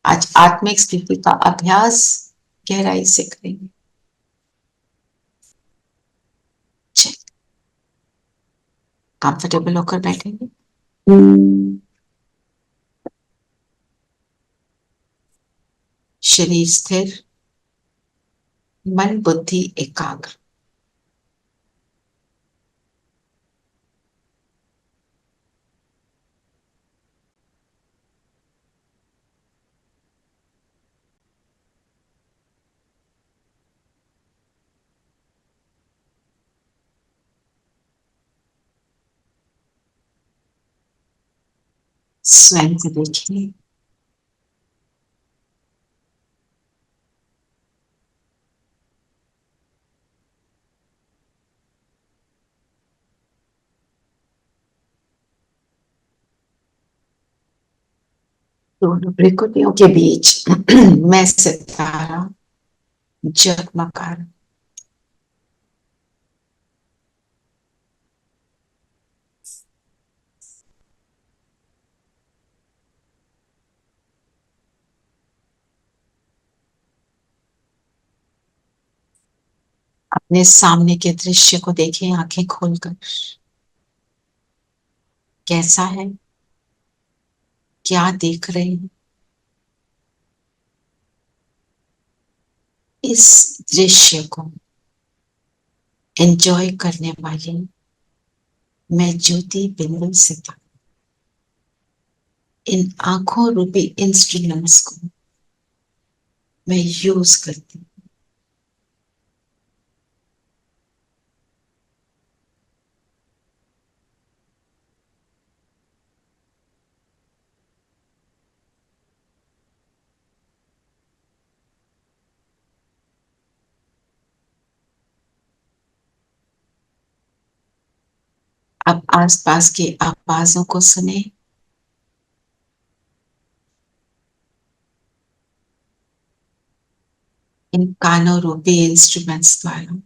आज आत्मिक स्थिति का अभ्यास गहराई से करेंगे। कंफर्टेबल होकर बैठेंगे। शरीर स्थिर, मन बुद्धि एकाग्र। स्वयं को देखिए। दोनों भ्रुकुटियों के बीच मैं सितारा जगमगा रहा। अपने सामने के दृश्य को देखें आंखें खोलकर। कैसा है? क्या देख रहे हैं? इस दृश्य को एंजॉय करने वाली मैं ज्योति बिंदु सितारा इन आंखों रूपी इंस्ट्रूमेंट्स को मैं यूज करती हूँ। अब आसपास की आवाजों को सुने। इन कानों रूपी इंस्ट्रूमेंट्स द्वारा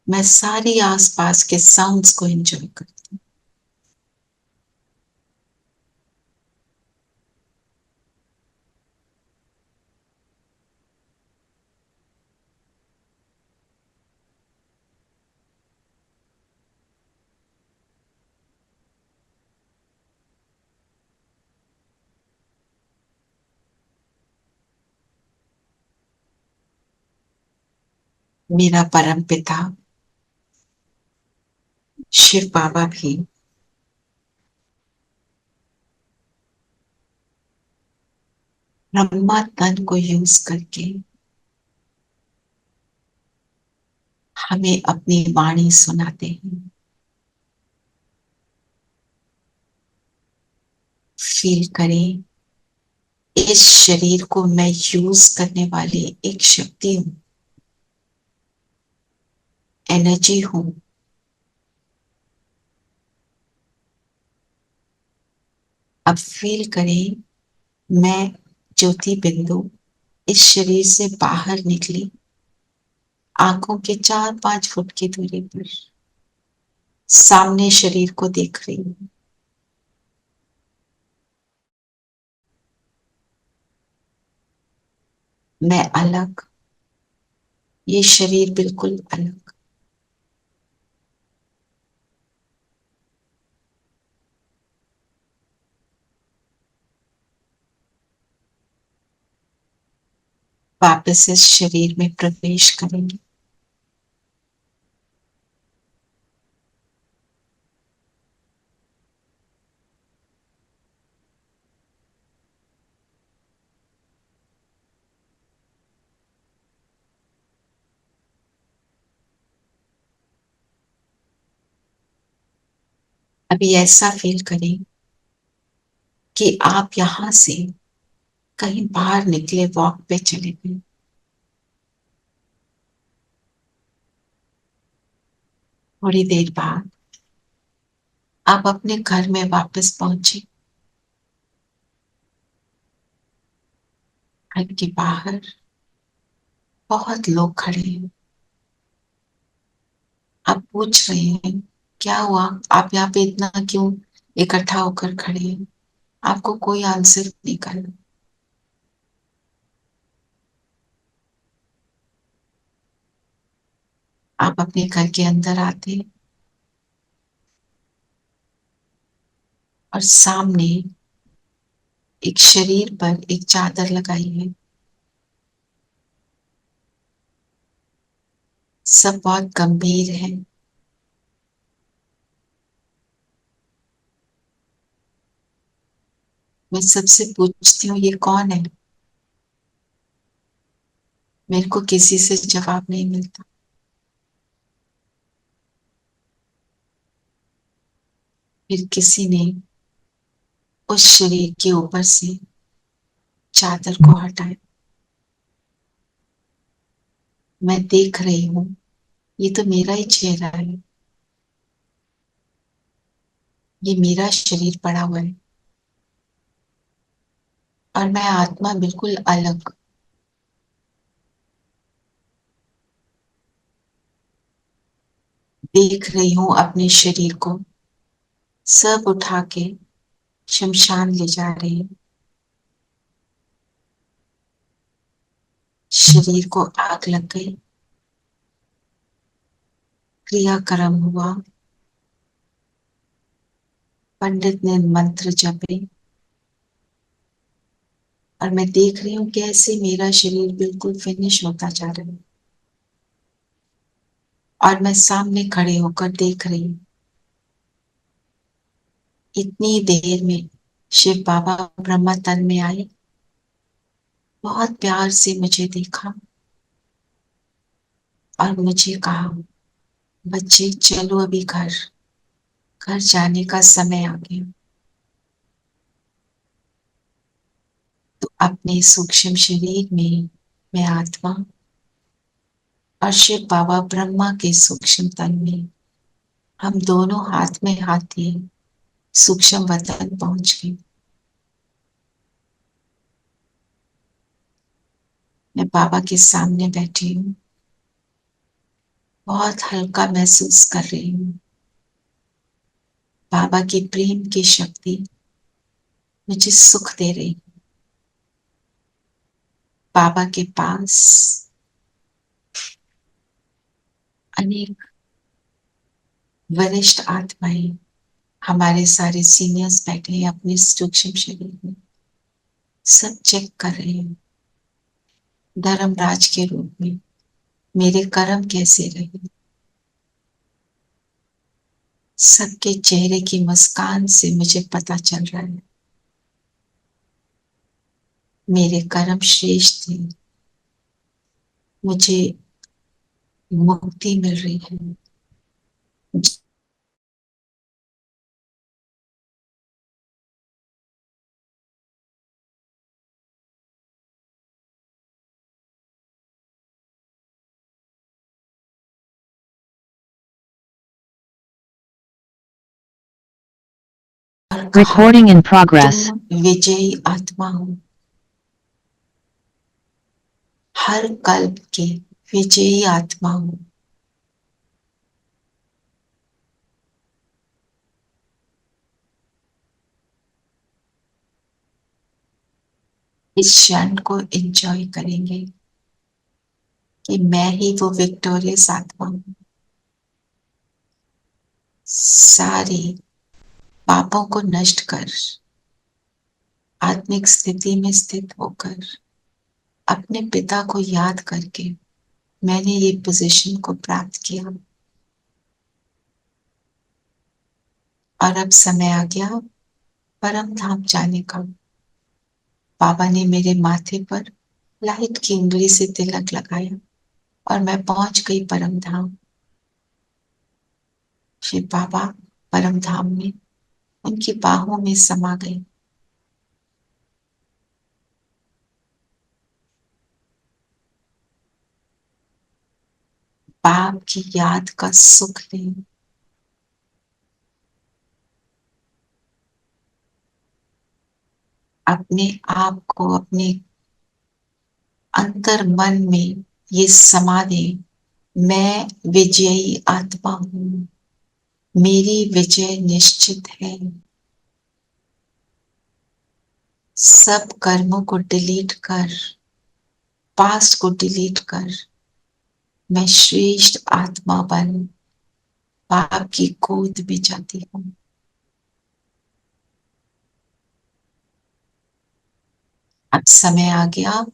मैं सारी आसपास के साउंड्स को एंजॉय करती हूँ। मेरा परम पिता शिव बाबा भी ब्रह्मा तन को यूज करके हमें अपनी वाणी सुनाते हैं। फील करें, इस शरीर को मैं यूज करने वाली एक शक्ति हूं, एनर्जी हूं। अब फील करें, मैं ज्योति बिंदु इस शरीर से बाहर निकली, आंखों के 4-5 फुट की दूरी पर सामने शरीर को देख रही हूं। मैं अलग, ये शरीर बिल्कुल अलग। वापस इस शरीर में प्रवेश करेंगे। अभी ऐसा फील करें कि आप यहां से कहीं बाहर निकले, वॉक पे चले गए। थोड़ी देर बाद आप अपने घर में वापस पहुंचे। घर के बाहर बहुत लोग खड़े हैं। आप पूछ रहे हैं क्या हुआ, आप यहाँ पे इतना क्यों इकट्ठा होकर खड़े हैं? आपको कोई आंसर नहीं कर रहा। आप अपने घर के अंदर आते हैं और सामने एक शरीर पर एक चादर लगाई है। सब बहुत गंभीर है। मैं सबसे पूछती हूँ ये कौन है। मेरे को किसी से जवाब नहीं मिलता। फिर किसी ने उस शरीर के ऊपर से चादर को हटाया। मैं देख रही हूँ ये तो मेरा ही चेहरा है। ये मेरा शरीर पड़ा हुआ है और मैं आत्मा बिल्कुल अलग। देख रही हूँ अपने शरीर को सब उठा के शमशान ले जा रहे हैं। शरीर को आग लग गई। क्रियाक्रम हुआ। पंडित ने मंत्र जपे और मैं देख रही हूँ कैसे मेरा शरीर बिल्कुल फिनिश होता जा रहा है और मैं सामने खड़े होकर देख रही हूँ। इतनी देर में शिव बाबा ब्रह्मा तन में आए, बहुत प्यार से मुझे देखा और मुझे कहा, बच्चे चलो अभी घर, घर जाने का समय आ गया। तो अपने सूक्ष्म शरीर में मैं आत्मा और शिव बाबा ब्रह्मा के सूक्ष्म तन में, हम दोनों हाथ में हाथ दिए सूक्ष्म वतन पहुंच गए। मैं बाबा के सामने बैठी हूँ, बहुत हल्का महसूस कर रही हूँ। बाबा की प्रेम की शक्ति मुझे सुख दे रही। बाबा के पास अनेक वरिष्ठ आत्माएं, हमारे सारे सीनियर्स बैठे हैं अपने सूक्ष्म शरीर में, सब चेक कर रहे हैं धर्मराज के रूप में मेरे कर्म कैसे रहे। सबके चेहरे की मुस्कान से मुझे पता चल रहा है मेरे कर्म श्रेष्ठ थे। मुझे मुक्ति मिल रही है। Recording in progress. तुम विजयी आत्मा हो, हर कल्प के विजयी आत्मा हो। इस क्षण को एंजॉय करेंगे कि मैं ही वो विक्टोरियस आत्मा हूँ। सारे पापों को नष्ट कर आत्मिक स्थिति में स्थित होकर अपने पिता को याद करके मैंने ये पोजीशन को प्राप्त किया और अब समय आ गया परम धाम जाने का। बाबा ने मेरे माथे पर लाइट की उंगली से तिलक लगाया और मैं पहुंच गई परम धाम। शिव बाबा परम धाम में उनकी बाहों में समा गए। बाप की याद का सुख लें। अपने आप को अपने अंतर मन में ये समा दें, मैं विजयी आत्मा हूं, मेरी विजय निश्चित है। सब कर्मों को डिलीट कर, पास्ट को डिलीट कर मैं श्रेष्ठ आत्मा बन बाप की गोद में जाती हूँ। अब समय आ गया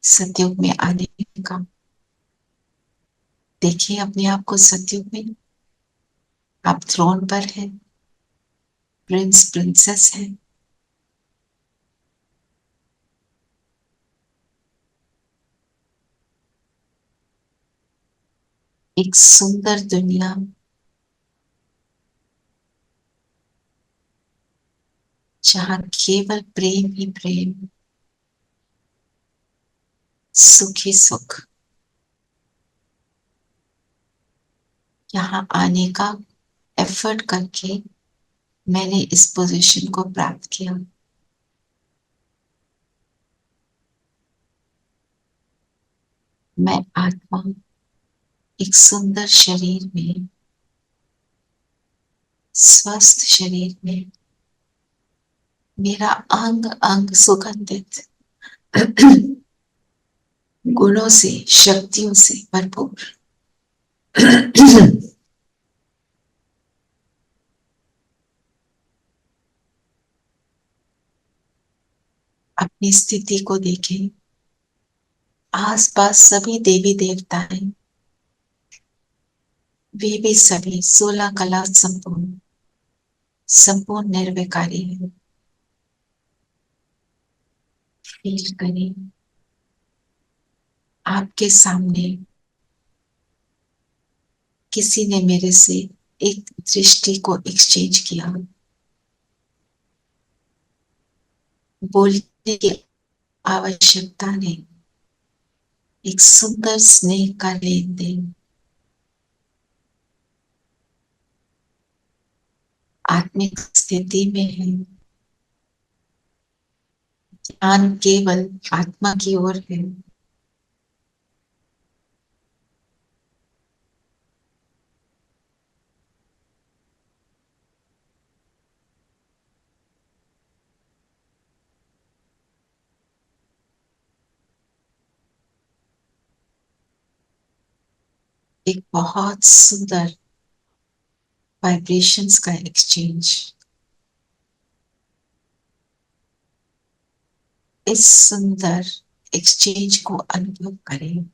सतयुग में आने का। देखिए अपने आप को सतयुग में। आप थ्रोन पर हैं, प्रिंस प्रिंसेस हैं। एक सुंदर दुनिया जहाँ केवल प्रेम ही प्रेम, सुख ही सुख। यहाँ आने का एफर्ट करके मैंने इस पोजीशन को प्राप्त किया। मैं आत्मा एक सुंदर शरीर में, स्वस्थ शरीर में, मेरा अंग अंग सुगंधित गुणों से, शक्तियों से भरपूर। अपनी स्थिति को देखें। आसपास सभी देवी देवता हैं, वे भी सभी 16 कला संपूर्ण, संपूर्ण निर्विकारी है। फील करें आपके सामने किसी ने मेरे से एक दृष्टि को एक्सचेंज किया। बोलने की आवश्यकता नहीं, एक सुंदर स्नेह का लेन देन। आत्मिक स्थिति में है, ध्यान केवल आत्मा की ओर है। एक बहुत सुंदर वाइब्रेशंस का एक्सचेंज। इस सुंदर एक्सचेंज को अनुभव करें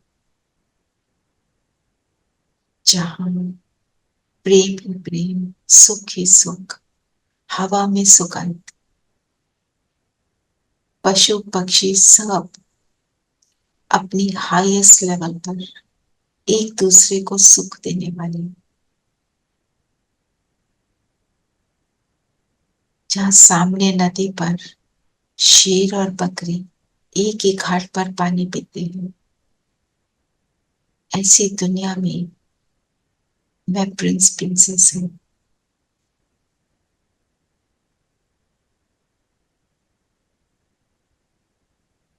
जहां प्रेम ही प्रेम, सुख ही सुख, हवा में सुगंध, पशु पक्षी सब अपनी हाईएस्ट लेवल पर एक दूसरे को सुख देने वाले। जहां सामने नदी पर शेर और बकरी एक ही घाट पर पानी पीते हैं, ऐसी दुनिया में मैं प्रिंस प्रिंसेस हूँ।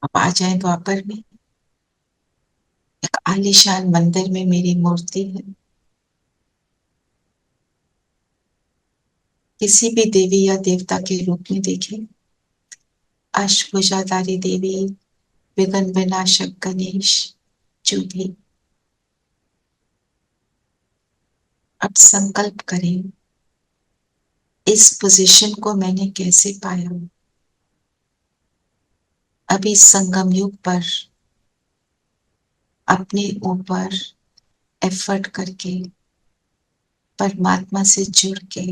आप आ जाए द्वापर में। एक आलीशान मंदिर में मेरी मूर्ति है। किसी भी देवी या देवता के रूप में देखें, अष्टभुजाधारी देवी, विघ्न विनाशक गणेश, जो भी। अब संकल्प करें, इस पोजीशन को मैंने कैसे पाया। अभी संगम युग पर अपने ऊपर एफर्ट करके, परमात्मा से जुड़ के,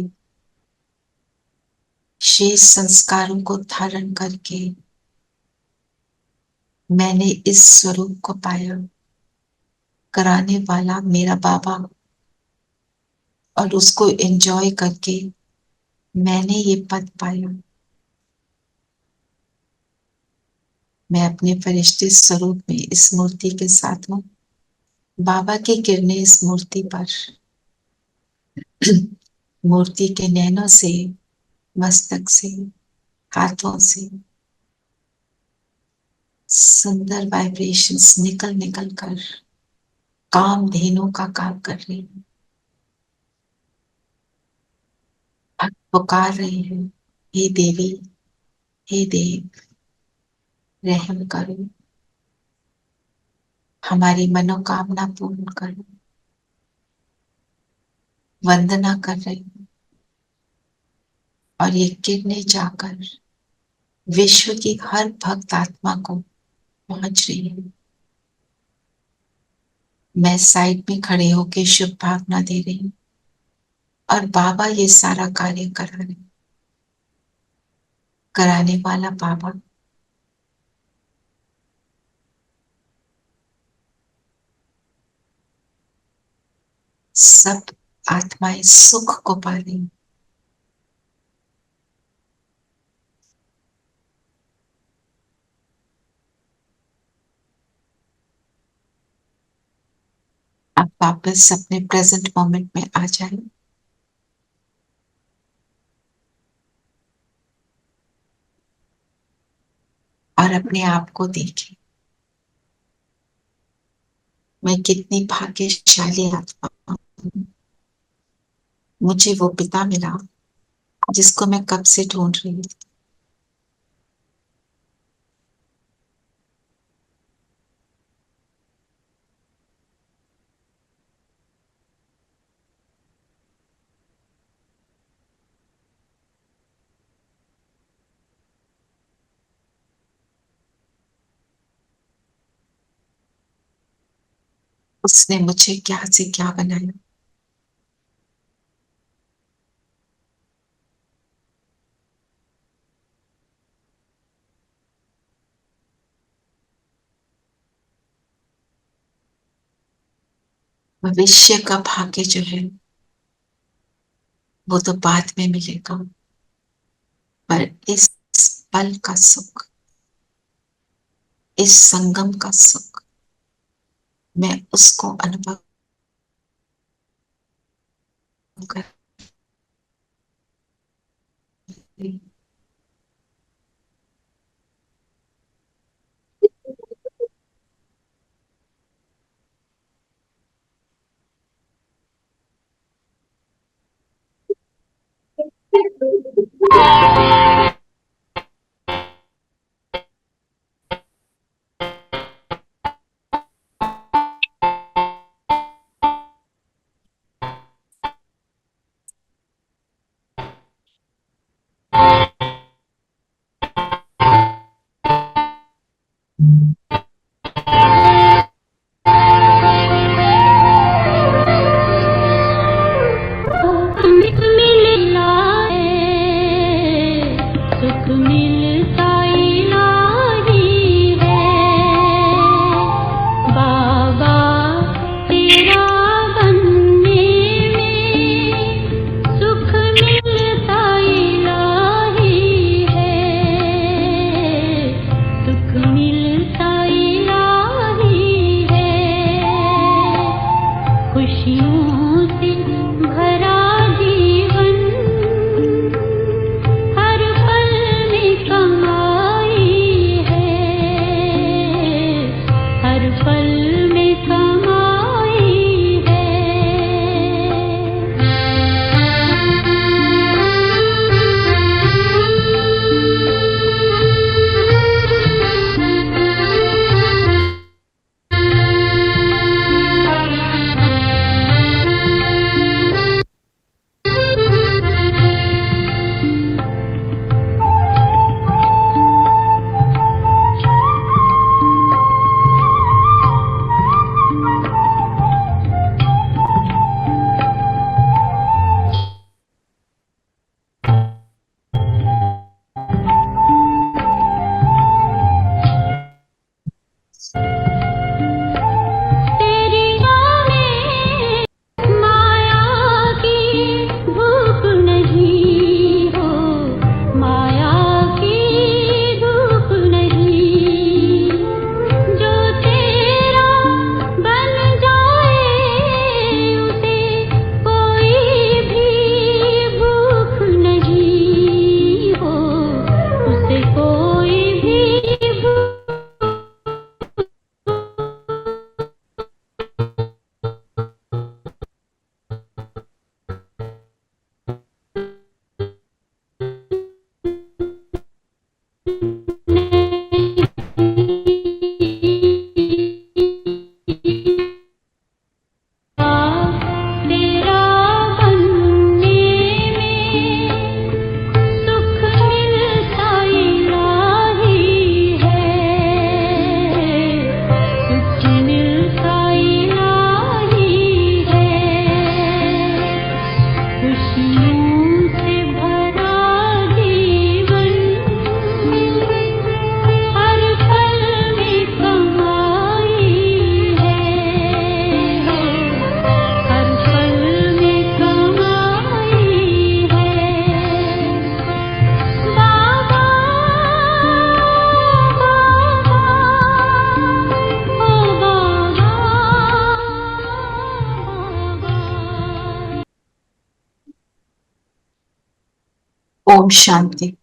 शेष संस्कारों को धारण करके मैंने इस स्वरूप को पाया। कराने वाला मेरा बाबा, और उसको एंजॉय करके मैंने ये पद पाया। मैं अपने फरिश्ते स्वरूप में इस मूर्ति के साथ हूँ। बाबा की किरणें इस मूर्ति पर, मूर्ति के नैनों से, मस्तक से, हाथों से सुंदर वाइब्रेशंस निकल निकल कर काम धेनु का काम कर रही है। भक्त पुकार रहे हैं, हे देवी, हे देव, रहम करो। हमारी मनोकामना पूर्ण करो। वंदना कर रही हूँ और ये किरणें जाकर विश्व की हर भक्त आत्मा को पहुंच रही है। मैं साइड में खड़े होकर शुभ भावना दे रही हूँ और बाबा ये सारा कार्य करा रहे, कराने वाला बाबा। सब आत्माएं सुख को पा रही। अब वापस अपने प्रेजेंट मोमेंट में आ जाए और अपने आप को देखें। मैं कितनी भाग्यशाली आत्मा हूँ। मुझे वो पिता मिला जिसको मैं कब से ढूंढ रही थी। उसने मुझे क्या से क्या बनाया। भविष्य का भाग्य जो है वो तो बाद में मिलेगा, पर इस पल का सुख, इस संगम का सुख, मैं उसको अनुभव कर रही हूँ। ओम शांति।